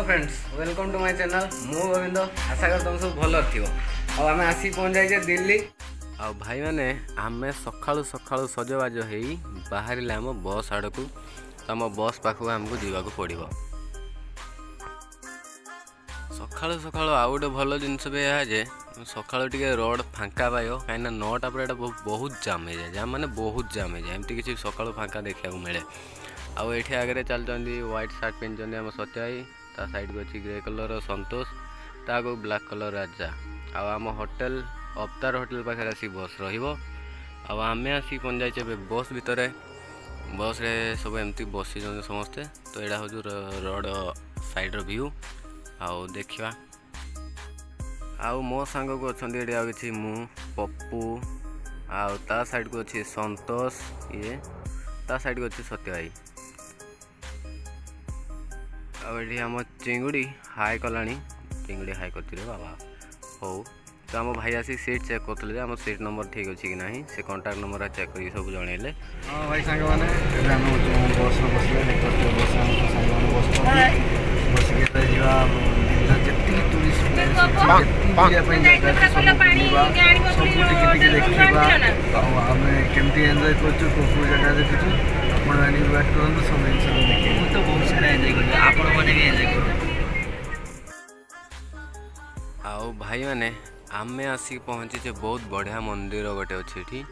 Friends welcome to my channel मु गोविंद आशा कर तुम सब भल थी आम आसी पहुँच जाइए दिल्ली आ भाई मैंने आम सकाळु सकाळु सजबाज हो बाहर आम बस आड़ को तो आम बस पाखक आमको जावाक पड़ो सकाळु सकाळु आउ गोटे भल जिनस भी यह जे सकाळु टिके रोड फांका पाइब कहीं 9टा पर बहुत जाम हो जाए जाम माने बहुत जाम हो जाए एमती किसी सकाळु फांका देखा मिले आउ ये आगे चलती व्हाइट सार्ट पिंधि आम सत्य भाई ता साइड को अच्छी ग्रे कलर संतोष ता को ब्लैक कलर राजा आम होटेल अवतार होटेल पाखे आसी बस रमें आसी पहुँच जाइए बस भितर बस रे सब एमती बसी समस्ते तो यहाँ हूँ रोड साइड व्यू आउ देखा आउ मो सांग को अच्छा ये कि मु पप्पू आउ ता साइड को अच्छी संतोष ये ता साइड को अच्छी सत्य भाई आम चिंगुड़ी हाई कलानी चिंगुड़ी हाई करती बाबा हो तो आम भाई आसी सीट चेक करते आम सीट नंबर ठीक अच्छी कि ना से कॉन्टाक्ट नंबर चेक कर सब जनइले। हाँ भाई सांग मैंने बस केमती एंजॉय कर जगह देखु तो बहुत सारा एंजॉय कर आपण माने भी एंजॉय कर आउ भाई माने आमे आसी पहुँची बहुत बढ़िया मंदिर गोटे अच्छी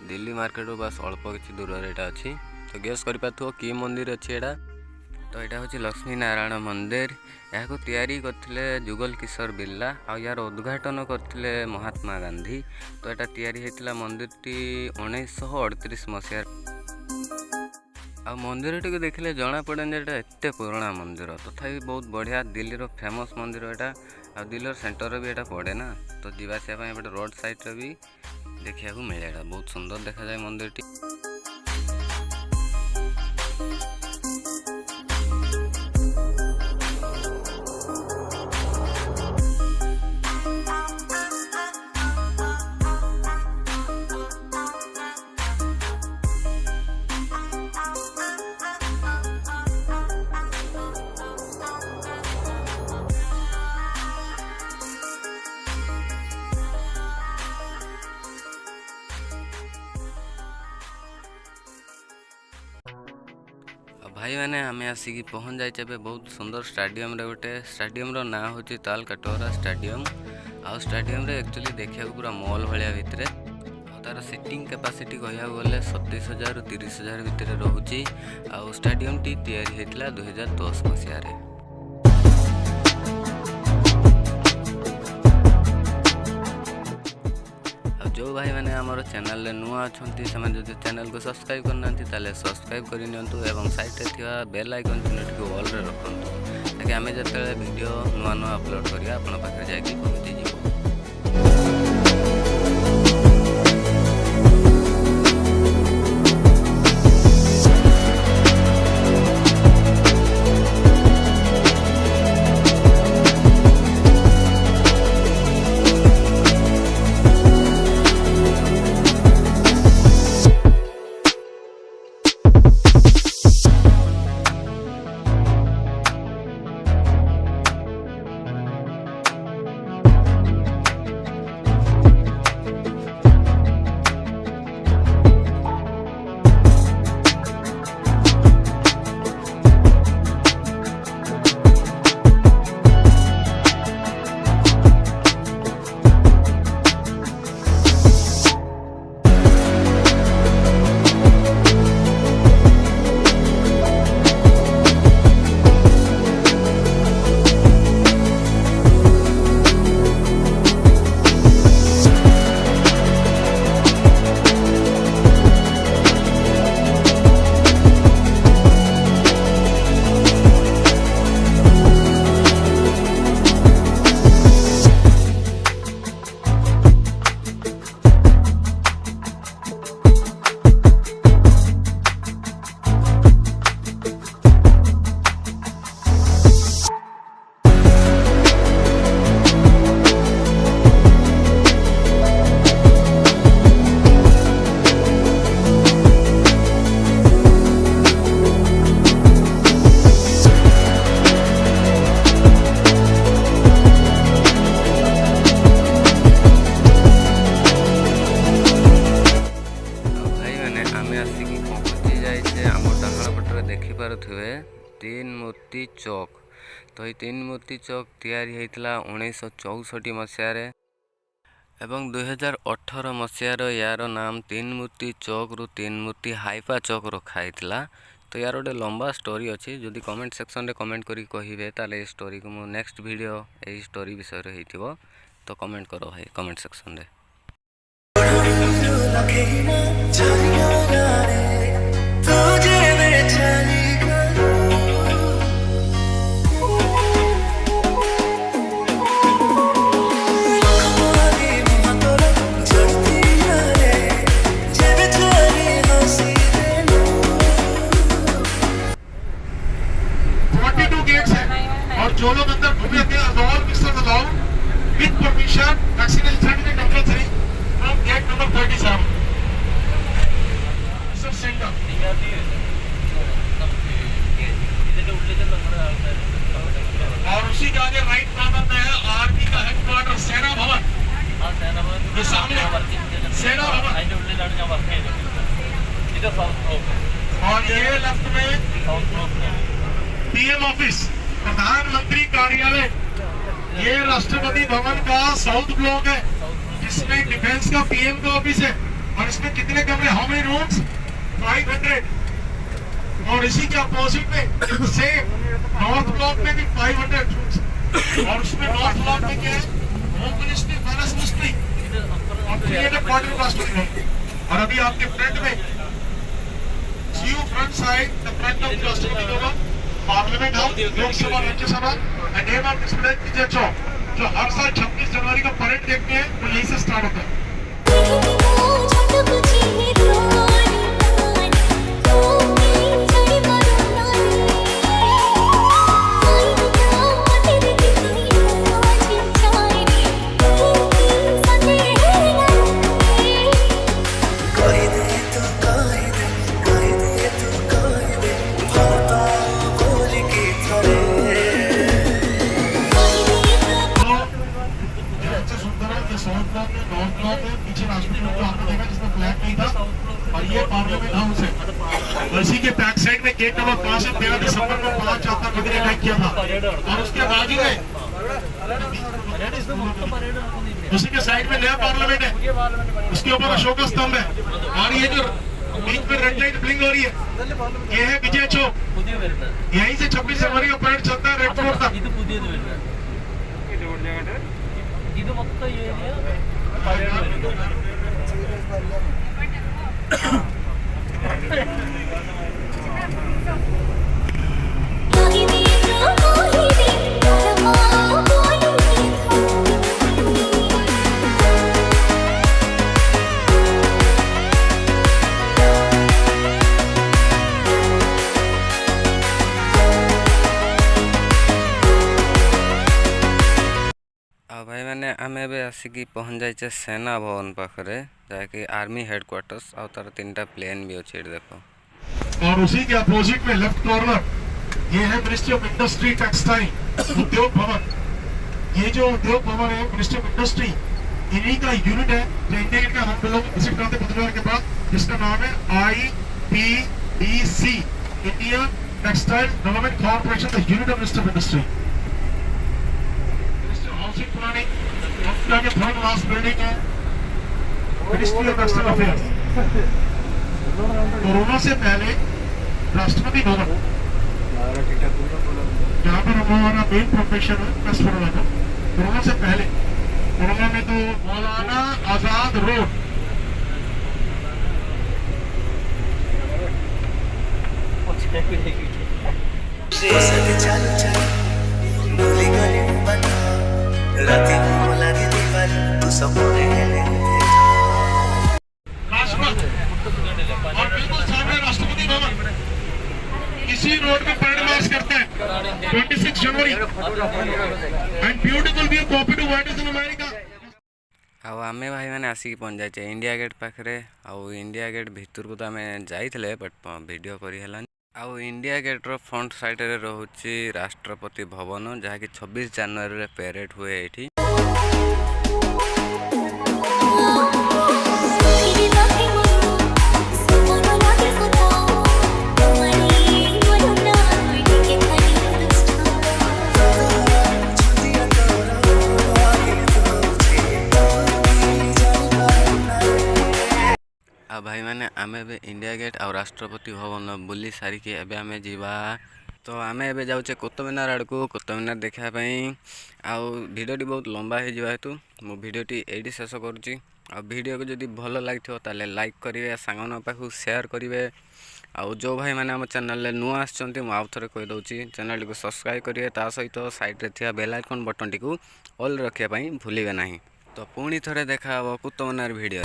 दिल्ली मार्केट बस अल्प किसी दूर यहाँ अच्छी तो गेस कर कि मंदिर अच्छी एटा तो यहाँ हूँ लक्ष्मी नारायण मंदिर यहाँ तैयारी करते जुगल किशोर बिरला और यार उद्घाटन करते महात्मा गांधी तो यहाँ तैयारी होता मंदिर टी 1938 मसीह आ मंदिर टी देखिले जना पड़े एत पुराना मंदिर तथापि बहुत बढ़िया दिल्ली फेमस मंदिर यहाँ आ दिल्ली सेंटर भी यहाँ पड़े ना तो जावासिया रोड साइड भी देखा मिले बहुत सुंदर देखा जाए मंदिर टी। भाई मैंने आम आसिक पहुँच जाइए बहुत सुंदर स्टेडियम रे गोटे स्टेडियम रो ना हूँ ताल कटोरा स्टेडियम आउ स्टेडियम रे एक्चुअली देखा पूरा मॉल भाया भितर तार सीटिंग कैपेसिटी कहया गले 27,000 ରୁ 30,000 भितर रोचे आउ स्टेडियम टी तैयारी होता 2010 मसीह। जो भाई मैंने आमर चैनल नुआ अच्छा से चैनल को सब्सक्राइब करना सब्सक्राइब कर साइड में बेल आइकन चिन्ह ऑल रे रखु ताकि आम जो वीडियो नुआ नुआ अपलोड करिया आपन पाखे जाके पहुँची जीव। आम आसिक पहुँची जाइए आम डाहाण पटे देखिपे तीन मूर्ति चौक। तो ये तीन मूर्ति चौक तैयारी होता 1964 मसीह एवं 2018 मसीहार यार नाम तीन मूर्ति चौक रु तीन मूर्ति हाइफा चौक रखाई। तो यार गोटे लंबा स्टोरी अच्छी जदि कमेंट सेक्शन में कमेंट करी कहे ताले स्टोरी को मु नेक्स्ट वीडियो यही स्टोरी विषय हो तो कमेंट करो भाई कमेंट सेक्शन में। और जो लोग अंदर घूमे थे all mixer allowed with permission vaccination certificate compulsory from gate number 37 mister centre और उसी के आगे राइट कॉर्नर में है आर्मी का हेडक्वार्टर सेना भवन। ये सामने सेना भवन और ये लेफ्ट में पीएम ऑफिस प्रधानमंत्री कार्यालय। ये राष्ट्रपति भवन का साउथ ब्लॉक है जिसमें डिफेंस का पीएम का ऑफिस है। और इसमें कितने कमरे हाउ मेनी रूम्स 500। और इसी के अपोजिट में सेम नॉर्थ ब्लॉक में भी 500 रूम्स। और उसमें नॉर्थ ब्लॉक में क्या है होम मिनिस्ट्री फाइनेंस मिनिस्ट्री और 300 क्वार्टर राष्ट्रपति। और अभी आपके फ्रंट में front side the front of Rashtrapati Bhavan parliament house Lok Sabha Rajya Sabha and name of this place Vijay Chowk जो हर साल 26 जनवरी का परेड देखते हैं वो यहीं से स्टार्ट होता है। इसी के बैक साइड में गेट नंबर 5 है 13 दिसंबर को 5 आता मोदी ने अटैक किया था। और उसके बाजू में उसी के साइड में नया पार्लियामेंट है उसके ऊपर अशोक स्तंभ है। और ये जो बीच में रेड लाइट ब्लिंक हो रही है ये है विजय चौक। यहीं से 26 जनवरी का परेड चलता है रेड फोर्ट तक। भाई मैंने आम आसिक पहुँच जाइए सेना भवन पाखे जहाँकि आर्मी हेडक्वार्टर्स और तार 3टा प्लेन भी अच्छे देखो। और उसी के अपोजिट में लेफ्ट कॉर्नर ये है मिनिस्ट्री ऑफ इंडस्ट्री टेक्सटाइल उद्योग भवन। ये जो उद्योग भवन है मिनिस्ट्री ऑफ इंडस्ट्री इन्हीं का यूनिट है जो इंडिया गेट का हम लोग विजिट करते बुधवार के बाद जिसका नाम है IPDC India textile development corporation the unit of ministry of industry. Housing planning के थर्ड क्लास बिल्डिंग है ministry of external affairs. Corona से पहले राष्ट्रपति भवन जहाँ पर हमारा मेन प्रोफेशन है प्रेस फोटोग्राफर। कोरोना से पहले कोरोना में तो मौलाना आजाद रोड और बिल्कुल सामने राष्ट्रपति भवन इसी रोड पे परेड मार्च करते हैं 26 जनवरी and beautiful view copy to what is in America. आउ आमे भाई मैंने आसिक पहुँच जाए इंडिया गेट पाखे आउ इंडिया गेट भितर को तो आम जाइए बट वीडियो करी हेलानी। आउ इंडिया गेट्र फ्रंट साइड रे रोचे राष्ट्रपति भवन जहाँकि 26 जनवरी पेरेड हुए ये। आमे एबे इंडिया गेट और राष्ट्रपति भवन बुली सारिकी एबे आमे जीवा। तो आमे एबे जाउचे कुतुबमीनार आड़कू कुतुबमीनार देखा पई। आउ भिडियोटी बहुत लंबा हो जावा हेतु मो भिडियोटी एडी शेष करुच्ची। आ भिडियो को जदि भल लगी ताले लाइक करेंगे, सांगन पाखु शेयर करेंगे। आउ जो भाई मैंने आम चैनल नुआ आसछन्ती मु आउ थरे कहि दउची चैनल को सब्सक्राइब करेंगे। ता सहित साइड रे थिया बेल आइकन बटन टी को ऑल रखिया पई भूलिबे नाही। तो पुणी थरे देखा कुतुबमीनार भिडियो।